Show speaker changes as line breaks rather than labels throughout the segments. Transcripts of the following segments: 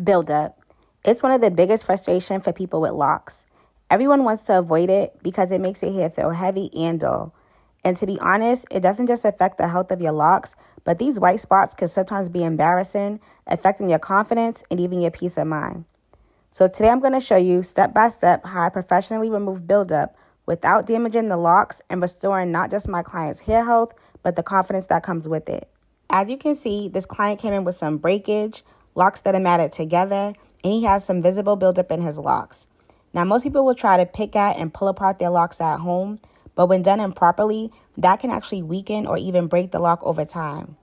Buildup. It's one of the biggest frustrations for people with locks. Everyone wants to avoid it because it makes your hair feel heavy and dull. And to be honest, it doesn't just affect the health of your locks, but these white spots can sometimes be embarrassing, affecting your confidence and even your peace of mind. So today I'm going to show you step by step how I professionally remove buildup without damaging the locks and restoring not just my client's hair health, but the confidence that comes with it. As you can see, this client came in with some breakage, locks that are matted together, and he has some visible buildup in his locks. Now, most people will try to pick at and pull apart their locks at home, but when done improperly, that can actually weaken or even break the lock over time.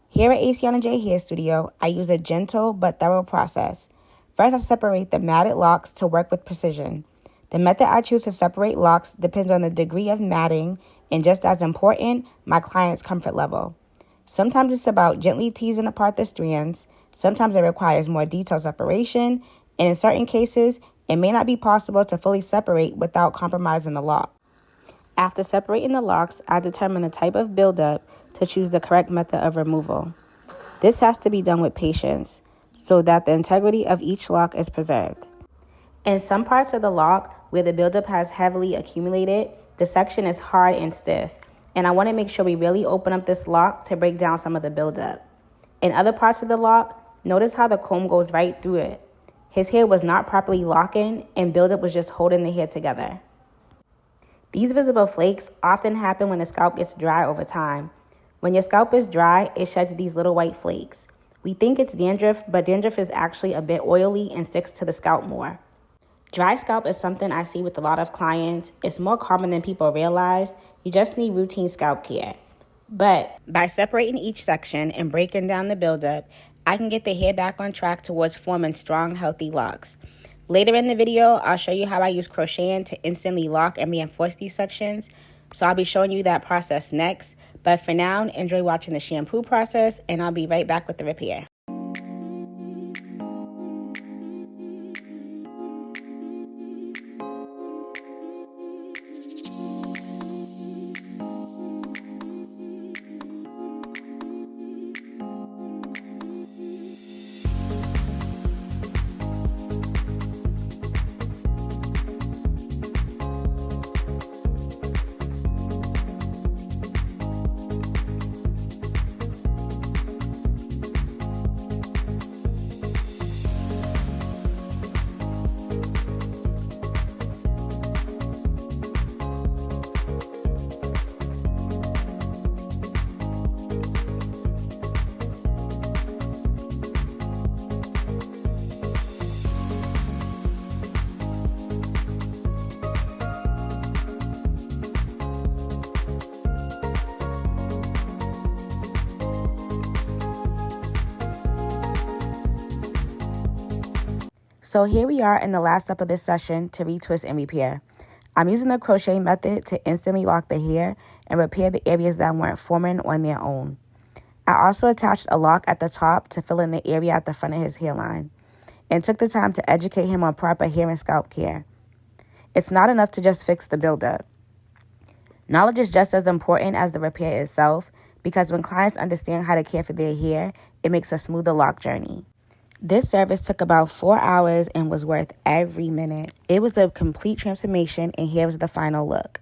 Here at Asiana J Hair Studio, I use a gentle but thorough process. First, I separate the matted locks to work with precision. The method I choose to separate locks depends on the degree of matting and, just as important, my client's comfort level. Sometimes it's about gently teasing apart the strands, sometimes it requires more detailed separation, and in certain cases, it may not be possible to fully separate without compromising the lock. After separating the locks, I determine the type of buildup to choose the correct method of removal. This has to be done with patience so that the integrity of each lock is preserved. In some parts of the lock where the buildup has heavily accumulated, the section is hard and stiff, and I want to make sure we really open up this lock to break down some of the buildup. In other parts of the lock, notice how the comb goes right through it. His hair was not properly locking, and buildup was just holding the hair together. These visible flakes often happen when the scalp gets dry over time. When your scalp is dry, it sheds these little white flakes. We think it's dandruff, but dandruff is actually a bit oily and sticks to the scalp more. Dry scalp is something I see with a lot of clients. It's more common than people realize. You just need routine scalp care. But by separating each section and breaking down the buildup, I can get the hair back on track towards forming strong, healthy locks. Later in the video, I'll show you how I use crocheting to instantly lock and reinforce these sections. So I'll be showing you that process next. But for now, enjoy watching the shampoo process, and I'll be right back with the repair. So here we are in the last step of this session to retwist and repair. I'm using the crochet method to instantly lock the hair and repair the areas that weren't forming on their own. I also attached a lock at the top to fill in the area at the front of his hairline and took the time to educate him on proper hair and scalp care. It's not enough to just fix the buildup. Knowledge is just as important as the repair itself because when clients understand how to care for their hair, it makes a smoother lock journey. This service took about 4 hours and was worth every minute. It was a complete transformation, and here was the final look.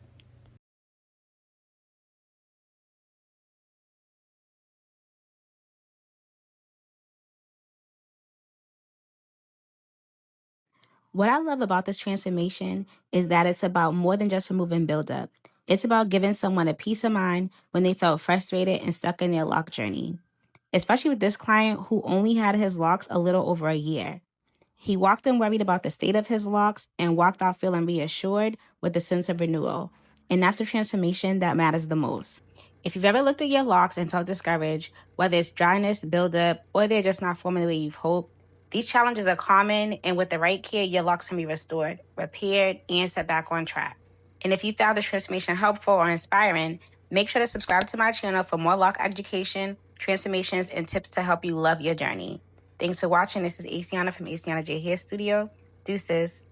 What I love about this transformation is that it's about more than just removing buildup. It's about giving someone a peace of mind when they felt frustrated and stuck in their lock journey. Especially with this client who only had his locks a little over a year. He walked in worried about the state of his locks and walked out feeling reassured with a sense of renewal. And that's the transformation that matters the most. If you've ever looked at your locks and felt discouraged, whether it's dryness, buildup, or they're just not forming the way you've hoped, these challenges are common, and with the right care, your locks can be restored, repaired, and set back on track. And if you found this transformation helpful or inspiring, make sure to subscribe to my channel for more lock education, transformations, and tips to help you love your journey. Thanks for watching. This is Asiana from Asiana J Hair Studio. Deuces.